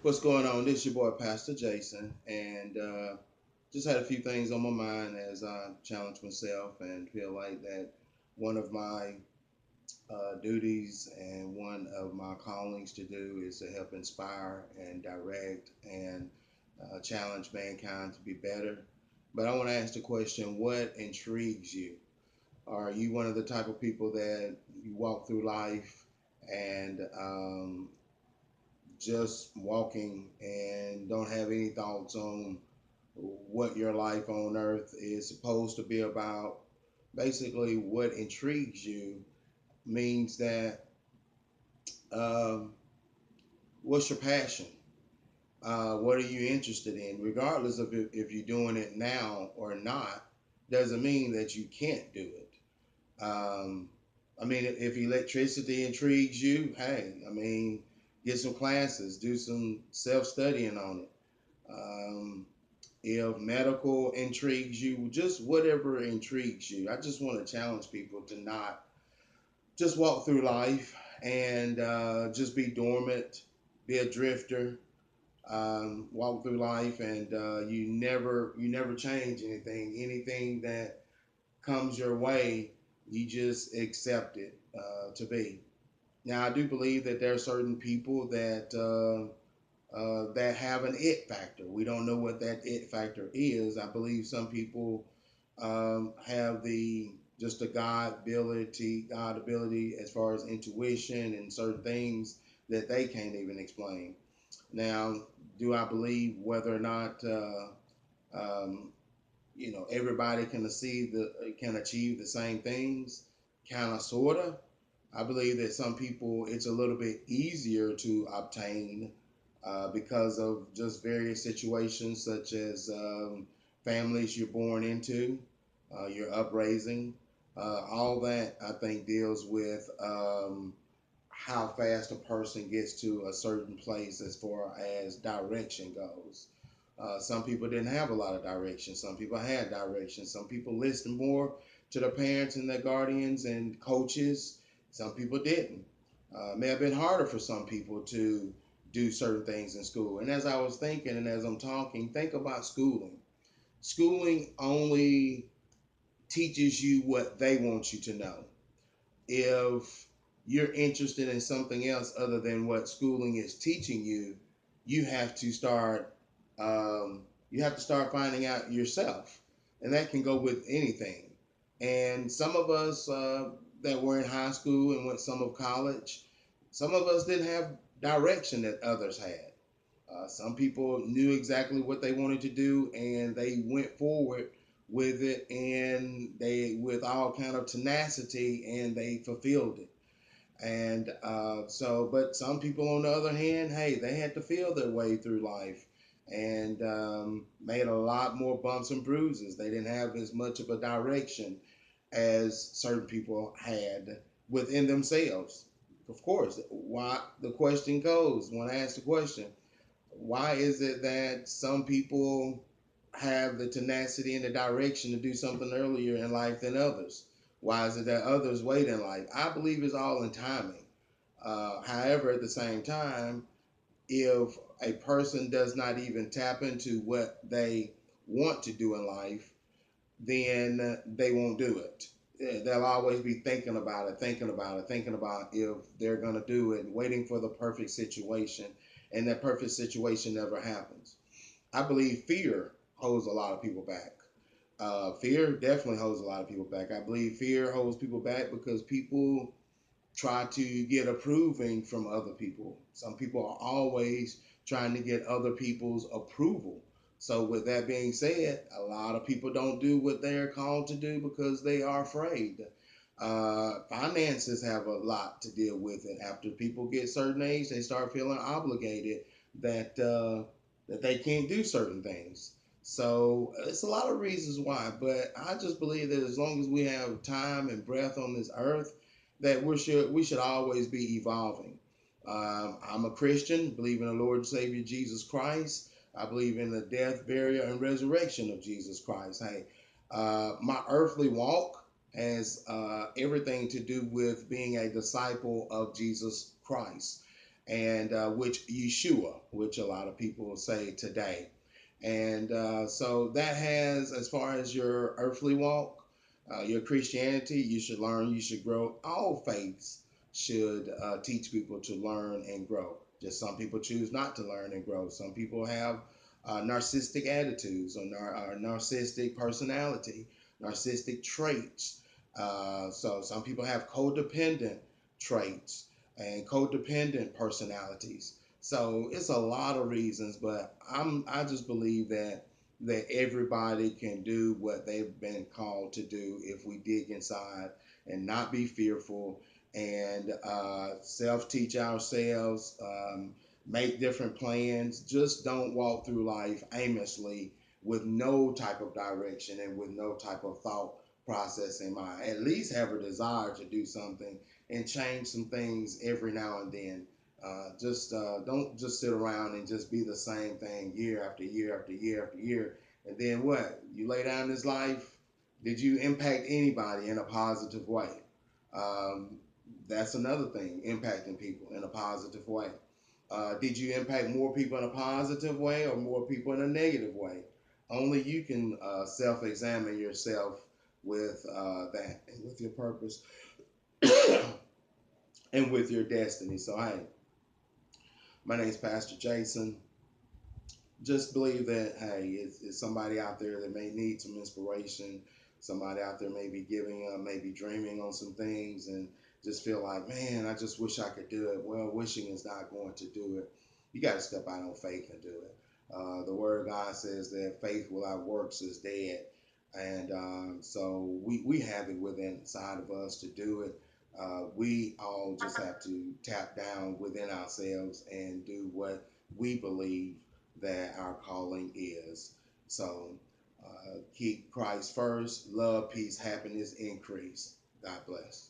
What's going on? This is your boy Pastor Jason, and just had a few things on my mind as I challenge myself and feel like that one of my duties and one of my callings to do is to help inspire and direct and challenge mankind to be better. But I want to ask the question: what intrigues you? Are you one of the type of people that you walk through life and just walking and don't have any thoughts on what your life on earth is supposed to be about? Basically, what intrigues you means that um, what's your passion? What are you interested in? Regardless of if you're doing it now or not, doesn't mean that you can't do it. I mean, if electricity intrigues you, hey, I mean, get some classes, do some self studying on it. Um, if medical intrigues you, just whatever intrigues you. I just want to challenge people to not just walk through life and just be dormant, be a drifter, walk through life and you never change anything. Anything that comes your way, you just accept it to be. Now, I do believe that there are certain people that have an it factor. We don't know what that it factor is. I believe some people have the just a God ability as far as intuition and certain things that they can't even explain. Now, do I believe whether or not um, everybody can achieve the same things? Kind of, sorta. I believe that some people it's a little bit easier to obtain because of just various situations, such as families you're born into, your upraising. All that I think deals with how fast a person gets to a certain place as far as direction goes. Some people didn't have a lot of direction. Some people had direction. Some people listened more to their parents and their guardians and coaches. Some people didn't. It may have been harder for some people to do certain things in school. And as I was thinking and as I'm talking, think about schooling. Schooling only teaches you what they want you to know. If you're interested in something else other than what schooling is teaching you, you have to start um, you have to start finding out yourself, and that can go with anything. And some of us that were in high school and went some of college, some of us didn't have direction that others had. Some people knew exactly what they wanted to do, and they went forward with it, and they with all kind of tenacity, and they fulfilled it. And but some people, on the other hand, hey, they had to feel their way through life and made a lot more bumps and bruises. They didn't have as much of a direction as certain people had within themselves. Of course, why the question goes when I ask the question, why is it that some people have the tenacity and the direction to do something earlier in life than others? Why is it that others wait in life? I believe it's all in timing. However, at the same time, if a person does not even tap into what they want to do in life, then they won't do it. They'll always be thinking about it, thinking about it, thinking about if they're going to do it, and waiting for the perfect situation. And that perfect situation never happens. I believe fear holds a lot of people back. Fear definitely holds a lot of people back. I believe fear holds people back because people try to get approving from other people. Some people are always trying to get other people's approval. So, with that being said, a lot of people don't do what they're called to do because they are afraid. Finances have a lot to deal with it. After people get certain age, they start feeling obligated that that they can't do certain things. So it's a lot of reasons why, but I just believe that as long as we have time and breath on this earth, that we should always be evolving. I'm a Christian, believe in the Lord and Savior Jesus Christ. I believe in the death, burial, and resurrection of Jesus Christ. Hey, my earthly walk has everything to do with being a disciple of Jesus Christ. and which Yeshua, which a lot of people say today. And so that has, as far as your earthly walk, your Christianity, you should learn, you should grow. All faiths should teach people to learn and grow. Just some people choose not to learn and grow. Some people have narcissistic attitudes or narcissistic personality, narcissistic traits. So some people have codependent traits and codependent personalities. So it's a lot of reasons, but I just believe that everybody can do what they've been called to do if we dig inside and not be fearful and self teach ourselves, make different plans. Just don't walk through life aimlessly with no type of direction and with no type of thought process in mind. At least have a desire to do something and change some things every now and then. Just don't just sit around and just be the same thing year after year after year after year. And then what? You lay down this life. Did you impact anybody in a positive way? Um, that's another thing, impacting people in a positive way. Did you impact more people in a positive way or more people in a negative way? Only you can self examine yourself with that and with your purpose and with your destiny. So, hey, my name is Pastor Jason. Just believe that, hey, it's somebody out there that may need some inspiration. Somebody out there may be giving up, maybe dreaming on some things and just feel like, man, I just wish I could do it. Well, wishing is not going to do it. You got to step out on faith and do it. The Word of God says that faith without works is dead. And so we have it within inside of us to do it. We all just have to tap down within ourselves and do what we believe that our calling is. So keep Christ first, love, peace, happiness, increase. God bless.